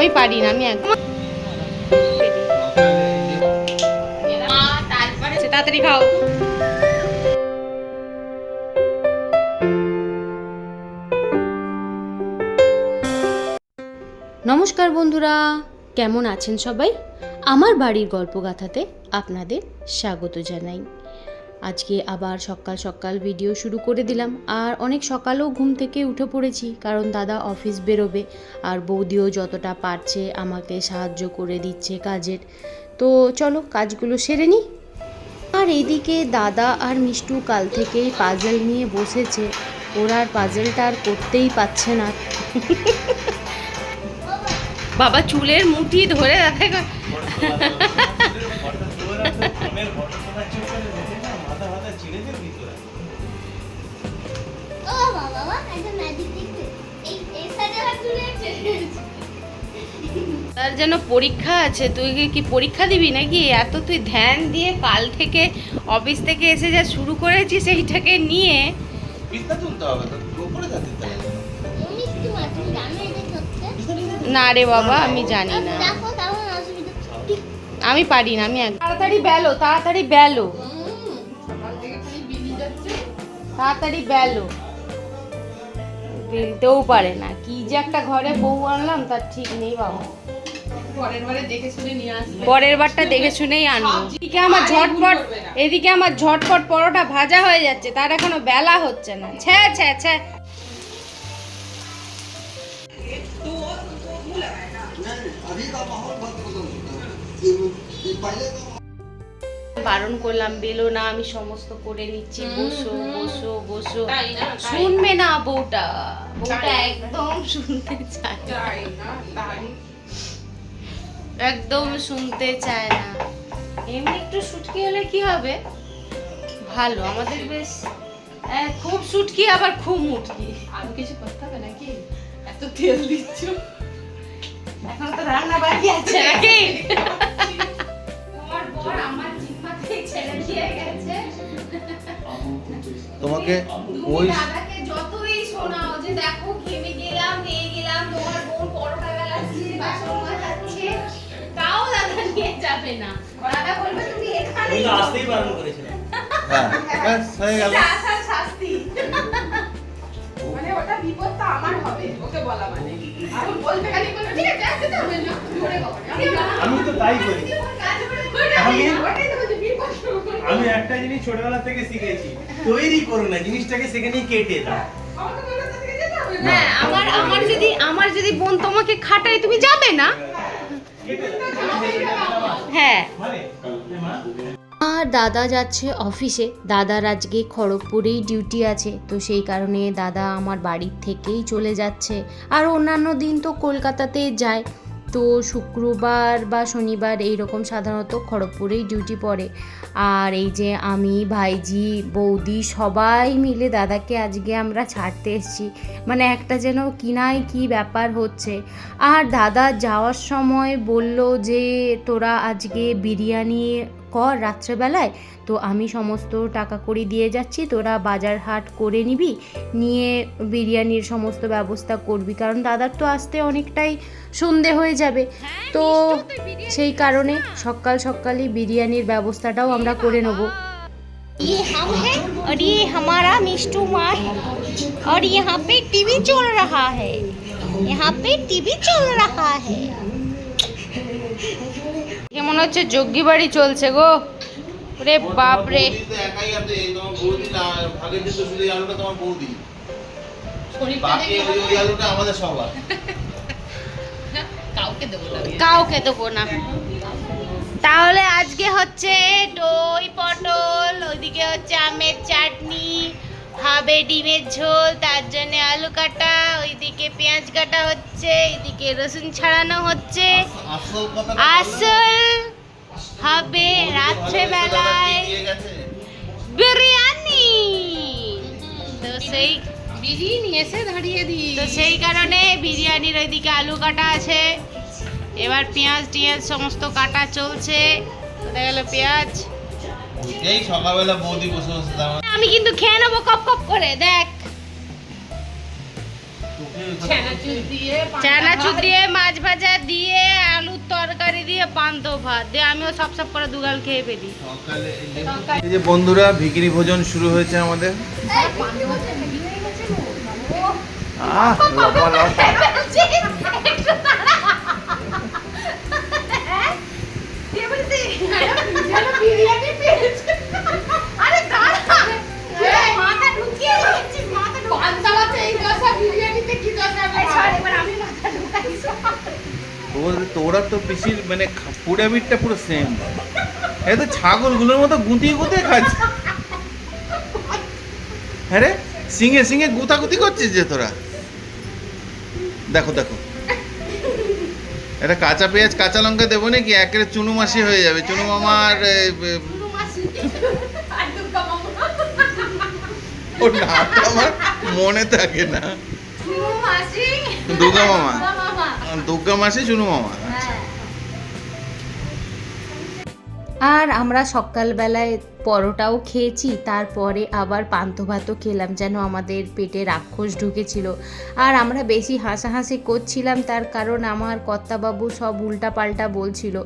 আমি পারি না, আমি একদম তাড়াতাড়ি খাও। নমস্কার বন্ধুরা, কেমন আছেন সবাই? আমার বাড়ির গল্পগাথাতে আপনাদের স্বাগত জানাই। আজকে আবার সকাল সকাল ভিডিও শুরু করে দিলাম। আর অনেক সকালেও ঘুম থেকে উঠে পড়েছি, কারণ দাদা অফিস বেরোবে আর বৌদিও যতটা পারছে আমাকে সাহায্য করে দিচ্ছে কাজের। তো চলো কাজগুলো সেরে নিই। আর এইদিকে দাদা আর মিষ্টু কাল থেকেই পাজেল নিয়ে বসেছে। ওরা আর পাজেলটা আর করতেই পারছে না। বাবা চুলের মুঠি ধরে রাখে। তার যেন পরীক্ষা আছে। তুই কি পরীক্ষা দিবি নাকি? এত তুই ধ্যান দিয়ে কাল থেকে অফিস থেকে এসে যা শুরু করেছিস সেইটাকে নিয়ে। না রে বাবা, আমি জানি না, আমি পারি না, আমি তাড়াতাড়ি বেলো, তাড়াতাড়ি বেলো, তাড়াতাড়ি বেলো। বেলতেও পারে না। কি যে একটা ঘরে বউ আনলাম তার ঠিক নেই বাবা। পরের বারটা দেখে শুনেই আনবো। এদিকে আমার ঝটপট পরোটা ভাজা হয়ে যাচ্ছে, তার এখনো বেলা হচ্ছে না। ছ্যা ছ্যা ছ্যা। বারণ করলাম বেলো না, আমি সমস্ত করে নিচ্ছি। বসো বসো বসো। শুনবে না বউটা, বউটা একদম শুনতে চায় না, একদম শুনতে চায় না। এমনি একটু শুটকি হলে কি হবে, ভালো আমাদের বেশ। খুব শুটকি আবার খুব মুটকি। আর কিছু করতে হবে নাকি? এত তেল দিচ্ছ, এখন তো রান্না বাকি আছে নাকি? তোমার বর আমার জিম্মাতেই ছেড়ে দিয়ে গেছে। তোমাকে ওই দাদাকে যতই শোনাও যে দেখো ঘেমে গেলাম, নিয়ে গেলাম, তোমার বোন পরোটা বেলাচ্ছে, বাসন মাজাচ্ছে, তাও দাদা নিয়ে যাবে না। দাদা বলবে তুমি এখানেই আসতেই বারণ করেছিল। হ্যাঁ ব্যাস হয়ে গেল। আসার শাস্তি। মানে ওটা বিপদটা আমার হবে, ওকে বলা মানে। আর বলতে খালি বলবে ঠিক আছে আসতে তো হবে না, ধরে গো। আমি তো তাই করি। আমি আমি একটা জিনিস ছোটবেলা থেকে শিখেছি, তৈরি করো না, জিনিসটাকে সেখানেই কেটে দাও। হ্যাঁ, আমার যদি বোন তোমাকে খাটায় তুমি যাবে না। হ্যাঁ। আর দাদা যাচ্ছে অফিসে। দাদার আজকে খড়গপুরেই ডিউটি আছে, তো সেই কারণে দাদা আমার বাড়ির থেকেই চলে যাচ্ছে। আর অন্যান্য দিন তো কলকাতাতে যায়, তো শুক্রবার বা শনিবার এইরকম সাধারণত খড়গপুরেই ডিউটি পড়ে। আর এই যে আমি, ভাইজি, বৌদি সবাই মিলে দাদাকে আজকে আমরা ছাড়তে এসেছি। মানে একটা যেন কিনাই কি ব্যাপার হচ্ছে। আর দাদা যাওয়ার সময় বলল যে তোরা আজকে বিরিয়ানি কর রাত্রেবেলায়, তো আমি সমস্ত টাকা কড়ি দিয়ে যাচ্ছি, তোরা বাজার হাট করে নিবি, নিয়ে বিরিয়ানির সমস্ত ব্যবস্থা করবি, কারণ দাদার তো আসতে অনেকটাই সন্ধে হয়ে যাবে। তো সেই কারণে সকাল সকালই বিরিয়ানির ব্যবস্থাটাও আমরা করে নেব। ये हम हैं और ये हमारा मिष्टू माँ है और यहाँ पे टीवी चल रहा है, यहाँ पे टीवी चल रहा है। মনে হচ্ছে যোগ্যী বাড়ি চলছে গো। রে বাপ রে, কাউকে দেবো না। তাহলে আজকে হচ্ছে দই পটল, ওইদিকে হচ্ছে আমের চাটনি, হবে ডিমের ঝোল, তার জন্য আলু কাটা, ওইদিকে পেঁয়াজ কাটা হচ্ছে, এইদিকে রসুন ছাড়ানো হচ্ছে। আসল হবে রাত্রেবেলায় বিরিয়ানি। তো সেই বিরিয়ানি এসে দাঁড়িয়ে দিই, তো সেই কারণে বিরিয়ানির ওইদিকে আলু কাটা আছে, এবার পেঁয়াজ টিয়াজ সমস্ত কাটা চলছে। কোথায় গেল পেঁয়াজ? এই সকালবেলা বৌদি বসে বসে আমি কিন্তু খেয়ে নেবো কপ কপ করে। দেখ চানাচুর দিয়ে মাছ ভাজা দিয়ে পান্তা ভাত দিয়ে আমিও সব সব করে দুগাল খেয়ে ফেলি। সকালে এই যে বন্ধুরা ভিকিরি ভোজন শুরু হয়েছে আমাদের। আহ লপা লপা। বিরিয়ানি পেয়েছে। আরে দাঁড়া, মাথা ঢুকিয়ে দিয়েছি, মাথা পান্তাভাতে এই দশা, বিরিয়ানিতে কি দশা? এবার আমি মাথা ঢুকাইছি। তোরা তো পিসির মানে পুরাবিটটা পুরো সেম। এই তো ছাগলগুলোর মতো গুঁতিয়ে গুঁতিয়ে খাচ্ছে। হ্যাঁ রে, সিঙে সিঙে গুতাগুতি করছিস যে তোরা। দেখো দেখো, এটা কাঁচা পেঁয়াজ কাঁচা লঙ্কা দেবো নাকি? একেবারে চুনু মাসি হয়ে যাবে। চুনু মামার ওর নামটা আমার মনে থাকে না। দুর্গা মামা, দুর্গা মাসি, চুনু মামা। আর আমরা সকালবেলায় পরোটাও খেয়েছি, তারপরে আবার পান্তা ভাতও খেলাম, যেন আমাদের পেটে রাক্ষস ঢুকেছিল। আর আমরা বেশি হাসাহাসি করছিলাম, তার কারণ আমার কর্তাবাবু সব উল্টাপাল্টা বলছিল।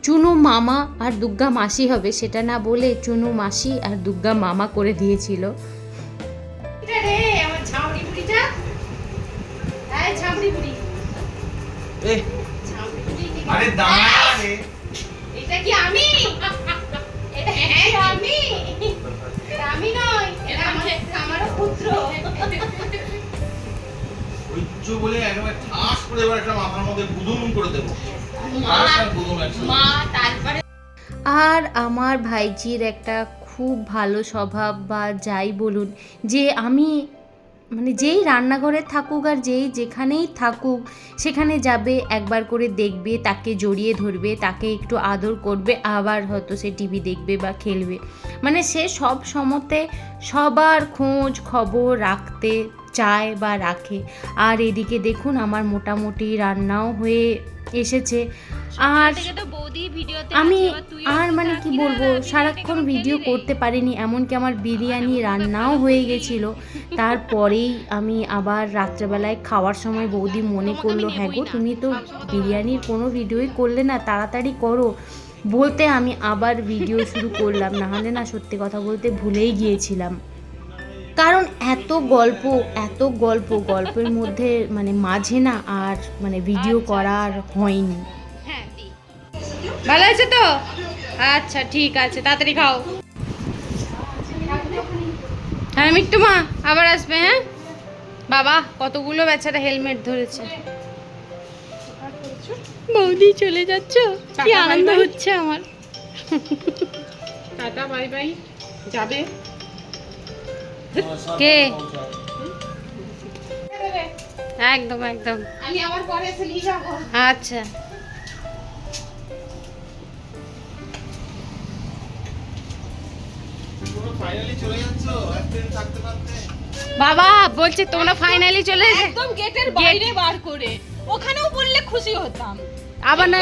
চুনু মামা আর দুর্গা মাসি হবে সেটা না বলে চুনু মাসি আর দুর্গা মামা করে দিয়েছিল। আরে দাঁড়া রে, এটা কি আমি? এটা আমি? আমি নই, এটা আমারও পুত্র। উচ্চ বলে একবার ঠাস করে এবার একটা মাথার মধ্যে গুদুম করে দেবো। মা তারপরে। আর আমার ভাইজির একটা খুব ভালো স্বভাব, বা যাই বলুন, যে আমি মানে যেই রান্নাঘরে থাকুক আর যেই যেখানেই থাকুক সেখানে যাবে, একবার করে দেখবে, তাকে জড়িয়ে ধরবে, তাকে একটু আদর করবে, আবার হয়তো সে টিভি দেখবে বা খেলবে। মানে সে সব সময়তে সবার খোঁজ খবর রাখতে চায় বা রাখে। আর এদিকে দেখুন আমার মোটামুটি রান্নাও হয়ে এসেছে। আর আমি আর মানে কি বলবো, সারাক্ষণ ভিডিও করতে পারিনি, এমনকি আমার বিরিয়ানি রান্নাও হয়ে গেছিলো। তারপরেই আমি আবার রাত্রেবেলায় খাওয়ার সময় বৌদি মনে করলো, হ্যাঁ গো তুমি তো বিরিয়ানির কোনো ভিডিওই করলে না, তাড়াতাড়ি করো বলতে আমি আবার ভিডিও শুরু করলাম। নাহলে না সত্যি কথা বলতে ভুলেই গিয়েছিলাম, কারণ এত গল্পের মধ্যে মানে মাঝে না আর মানে ভিডিও করার হয়নি। ভালো আছে তো? আচ্ছা ঠিক আছে, তাড়াতাড়ি খাও। হ্যাঁ মিট্টু মা আবার আসবে। হ্যাঁ বাবা, কতগুলো বেচারা হেলমেট ধরেছে। বৌদি চলে যাচ্ছ, কি আনন্দ হচ্ছে আমার। Tata bye bye. যাবে কে? একদম একদম। আমি আবার পরে এসে নিয়ে যাবো। আচ্ছা ফাইনালি চলে যাচ্ছ, একদিন থাকতে পারতে। বাবা বলছে তোমরা ফাইনালি চলে একদম গেটের বাইরে বার করে, ওখানেও বললে খুশি হতাম। আবার না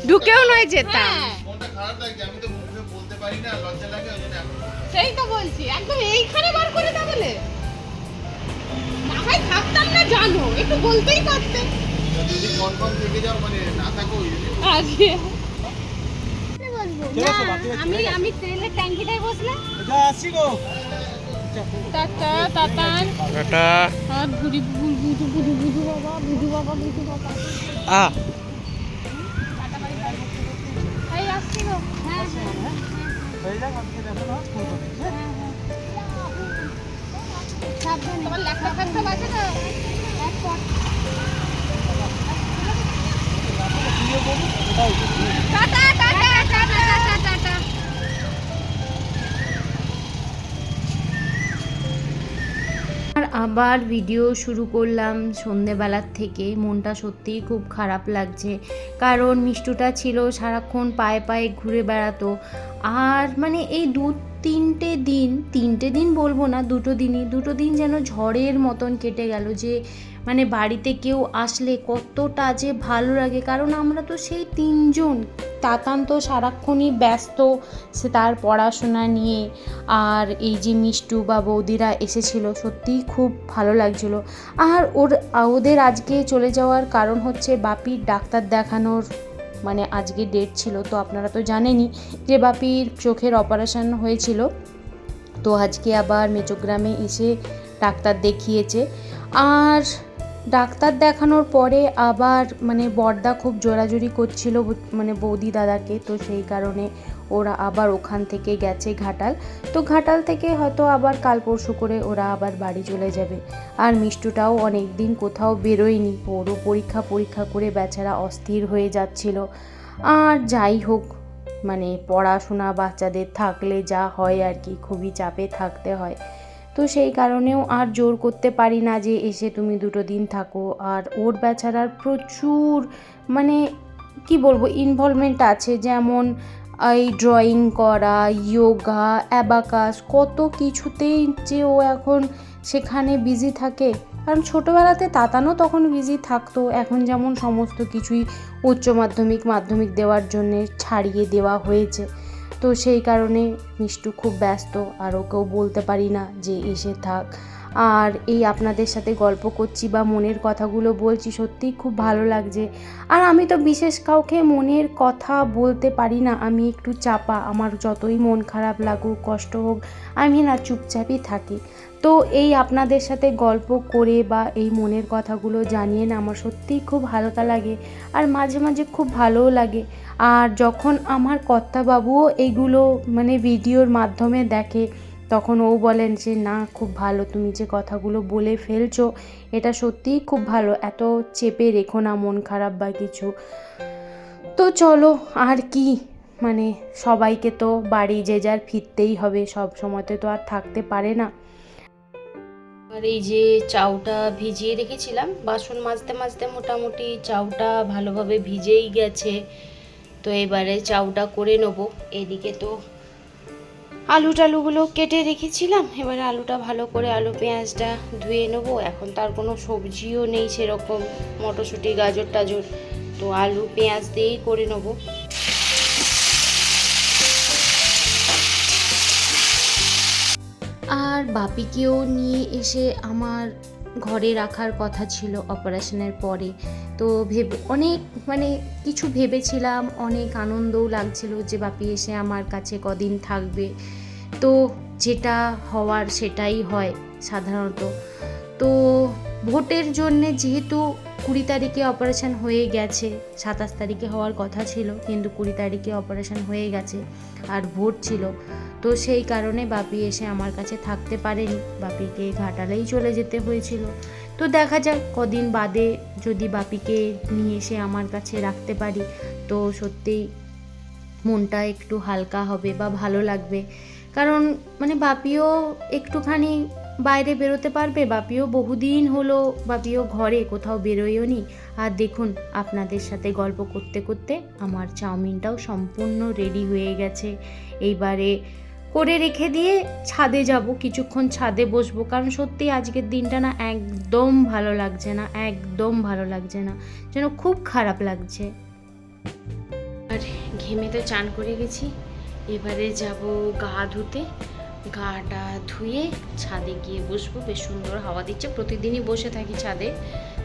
ঢুকেও নয় যেতাম। মনটা খারাপ লাগছে, আমি তো মুখে বলতে পারি না, লজ্জা লাগে, ওই জন্য এখন সেই তো বলছি, একদম এইখানে বার করে দাও বলে। মাথায় থাকতাম না জানো, একটু বলতেই পারতে। যদি কনফার্ম থেকে যাও মানে না থাকো ওই জন্য। আজকে আমি ট্রেনের ট্যাঙ্কিটায় বসলে টাটা টাটান টাটা। আর বুড়ি বুড়ু বাবা এই আসছি গো। হ্যাঁ তোমার লেখা ফেখা আছে না? Tata tata tata tata. আর আবার ভিডিও শুরু করলাম সন্ধেবেলার থেকে। মনটা সত্যিই খুব খারাপ লাগছে, কারণ মিষ্টুটা ছিল সারাক্ষণ পায়ে পায়ে ঘুরে বেড়াতো। আর মানে এই তিনটে দিন বলবো না, দুটো দিন যেন ঝড়ের মতন কেটে গেল। যে মানে বাড়িতে কেউ আসলে কতটা যে ভালো লাগে, কারণ আমরা তো সেই তিনজন, তাতান তো সারাক্ষণই ব্যস্ত সে তার পড়াশোনা নিয়ে। আর এই যে মিষ্টু বা বৌদিরা এসেছিল, সত্যিই খুব ভালো লাগছিল। আর ওদের আজকে চলে যাওয়ার কারণ হচ্ছে বাপির ডাক্তার দেখানোর মানে আজকে ডেট ছিল, তো আপনারা তো জানেনই যে বাপির চোখের অপারেশন হয়েছিল। তো আজকে আবার মেচোগ্রামে এসে ডাক্তার দেখিয়েছে। আর ডাক্তার দেখানোর পরে আবার মানে বড়দা খুব জোরাজুরি করছিল মানে বৌদি দাদাকে, তো সেই কারণে ওরা আবার ওখান থেকে গেছে ঘাটাল। তো ঘাটাল থেকে হয়তো আবার কাল পরশু করে ওরা আবার বাড়ি চলে যাবে। আর মিষ্টুটাও অনেক দিন কোথাও বেরোয়নি, ওরও পরীক্ষা করে বেচারা অস্থির হয়ে যাচ্ছিল। আর যাই হোক, মানে পড়াশোনা বাচ্চাদের থাকলে যা হয় আর কি, খুবই চাপে থাকতে হয়। তো সেই কারণেও আর জোর করতে পারি না যে এসে তুমি 2 দিন থাকো। আর ওর বেচারার প্রচুর মানে কি বলবো ইনভলভমেন্ট আছে, যেমন এই ড্রয়িং করা, যোগা, অ্যাবাকাস, কত কিছুতেই যে ও এখন সেখানে বিজি থাকে। কারণ ছোটোবেলাতে তাতানো তখন বিজি থাকতো, এখন যেমন সমস্ত কিছুই উচ্চ মাধ্যমিক দেওয়ার জন্যে ছাড়িয়ে দেওয়া হয়েছে। তো সেই কারণে মিষ্টু খুব ব্যস্ত, আর ওকেও বলতে পারি না যে এসে থাক। আর এই আপনাদের সাথে গল্প করছি বা মনের কথাগুলো বলছি, সত্যিই খুব ভালো লাগছে। আর আমি তো বিশেষ কাউকে মনের কথা বলতে পারি না, আমি একটু চাপা। আমার যতই মন খারাপ লাগুক, কষ্ট হোক, আমি না চুপচাপই থাকি। তো এই আপনাদের সাথে গল্প করে বা এই মনের কথাগুলো জানিয়ে না আমার সত্যিই খুব হালকা লাগে, আর মাঝে মাঝে খুব ভালোও লাগে। আর যখন আমার কর্তাবাবুও এইগুলো মানে ভিডিওর মাধ্যমে দেখে, তখন ও বলেন যে না, খুব ভালো, তুমি যে কথাগুলো বলে ফেলছো এটা সত্যিই খুব ভালো, এত চেপে রেখো না মন খারাপ বা কিছু। তো চলো, আর কি, মানে সবাইকে তো বাড়ি যে যার ফিরতেই হবে, সব সময়তে তো আর থাকতে পারে না। আর এই যে চাউটা ভিজিয়ে রেখেছিলাম, বাসন মাজতে মাজতে মোটামুটি চাউটা ভালোভাবে ভিজেই গেছে। তো এবারে চাউটা করে নেবো। এদিকে তো টালুগুলো কেটে রেখেছিলাম, এবারে আলুটা ভালো করে আলু পেঁয়াজটা ধুয়ে নেবো। এখন তার কোনো সবজিও নেই সেরকম, মটরশুঁটি গাজর টাজর, তো আলু পেঁয়াজ দিয়েই করে নেবো। আর বাপিকেও নিয়ে এসে আমার ঘরে রাখার কথা ছিল অপারেশনের পরে। তো অনেক মানে কিছু ভেবেছিলাম, অনেক আনন্দও লাগছিল যে বাপি এসে আমার কাছে কদিন থাকবে। তো যেটা হওয়ার সেটাই হয় সাধারণত। তো ভোটের জন্যে যেহেতু 20 তারিখে অপারেশন হয়ে গেছে, 27 তারিখে হওয়ার কথা ছিল, কিন্তু 20 তারিখে অপারেশন হয়ে গেছে, আর ভোট ছিল। তো সেই কারণে বাপি এসে আমার কাছে থাকতে পারেনি, বাপিকে ঘাটালেই চলে যেতে হয়েছিল। তো দেখা যাক কদিন বাদে যদি বাপিকে নিয়ে এসে আমার কাছে রাখতে পারি, তো সত্যিই মনটা একটু হালকা হবে বা ভালো লাগবে। কারণ মানে বাপিও একটুখানি বাইরে বেরোতে পারবে, বাপিও বহুদিন হলো বাপিও ঘরে কোথাও বেরোয়ও নি। আর দেখুন, আপনাদের সাথে গল্প করতে করতে আমার চাউমিনটাও সম্পূর্ণ রেডি হয়ে গেছে। এইবারে করে রেখে দিয়ে ছাদে যাব, কিছুক্ষণ ছাদে বসবো, কারণ সত্যি আজকের দিনটা না একদম ভালো লাগছে না, একদম ভালো লাগছে না, যেন খুব খারাপ লাগছে। আর ঘেমে তো চান করে গেছি, এবারে যাব গা ধুতে। গাটা ধুয়ে ছাদে গিয়ে বসবো, বেশ সুন্দর হাওয়া দিচ্ছে, প্রতিদিনই বসে থাকি ছাদে,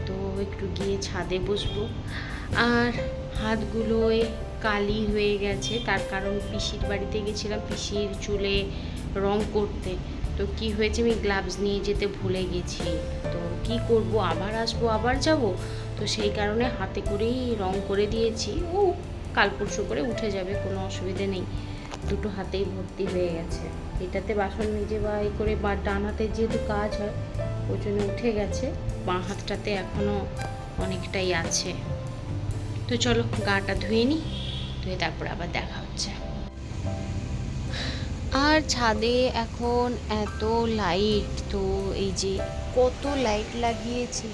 তো একটু গিয়ে ছাদে বসবো। আর হাতগুলোয় কালি হয়ে গেছে, তার কারণ পিসির বাড়িতে গেছিলাম পিসির চুলে রং করতে। তো কি হয়েছে, আমি গ্লাভস নিয়ে যেতে ভুলে গেছি। তো কি করব, আবার আসবো আবার যাব, তো সেই কারণে হাতে করেই রং করে দিয়েছি। ও কাল পরশু করে উঠে যাবে, কোনো অসুবিধে নেই। দুটো হাতেই ভর্তি হয়ে গেছে, এটাতে বাসন মেজে বা এই করে, বা ডান হাতের যেহেতু কাজ হয় ওই জন্য উঠে গেছে, বাঁ হাতটাতে এখনও অনেকটাই আছে। তো চলো গাটা ধুয়ে নিই, ধুয়ে তারপরে আবার দেখা হচ্ছে। আর ছাদে এখন এত লাইট, তো এই যে কত লাইট লাগিয়েছে।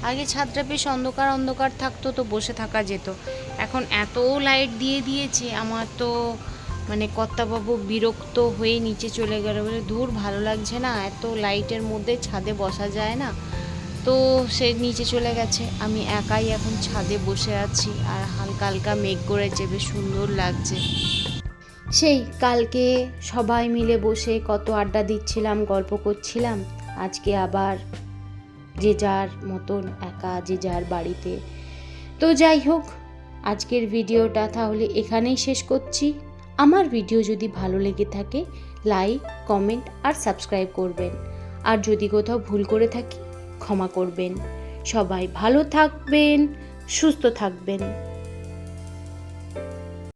আগে ছাদটা বেশ অন্ধকার অন্ধকার থাকতো, তো বসে থাকা যেত, এখন এত লাইট দিয়ে দিয়েছে, আমার তো মানে কর্তাবাবু বিরক্ত হয়ে নিচে চলে গেল, বলে দূর ভালো লাগছে না, এত লাইটের মধ্যে ছাদে বসা যায় না। তো সে নিচে চলে গেছে, আমি একাই এখন ছাদে বসে আছি। আর হালকা হালকা মেঘ করেছে, বেশ সুন্দর লাগছে। সেই কালকে সবাই মিলে বসে কত আড্ডা দিচ্ছিলাম, গল্প করছিলাম, আজকে আবার যে যার মতন একা যে যার বাড়িতে। তো যাই হোক, আজকের ভিডিওটা তাহলে এখানেই শেষ করছি। আমার ভিডিও যদি ভালো লেগে থাকে লাইক, কমেন্ট আর সাবস্ক্রাইব করবেন। আর যদি কোথাও ভুল করে থাকি ক্ষমা করবেন। সবাই ভালো থাকবেন, সুস্থ থাকবেন।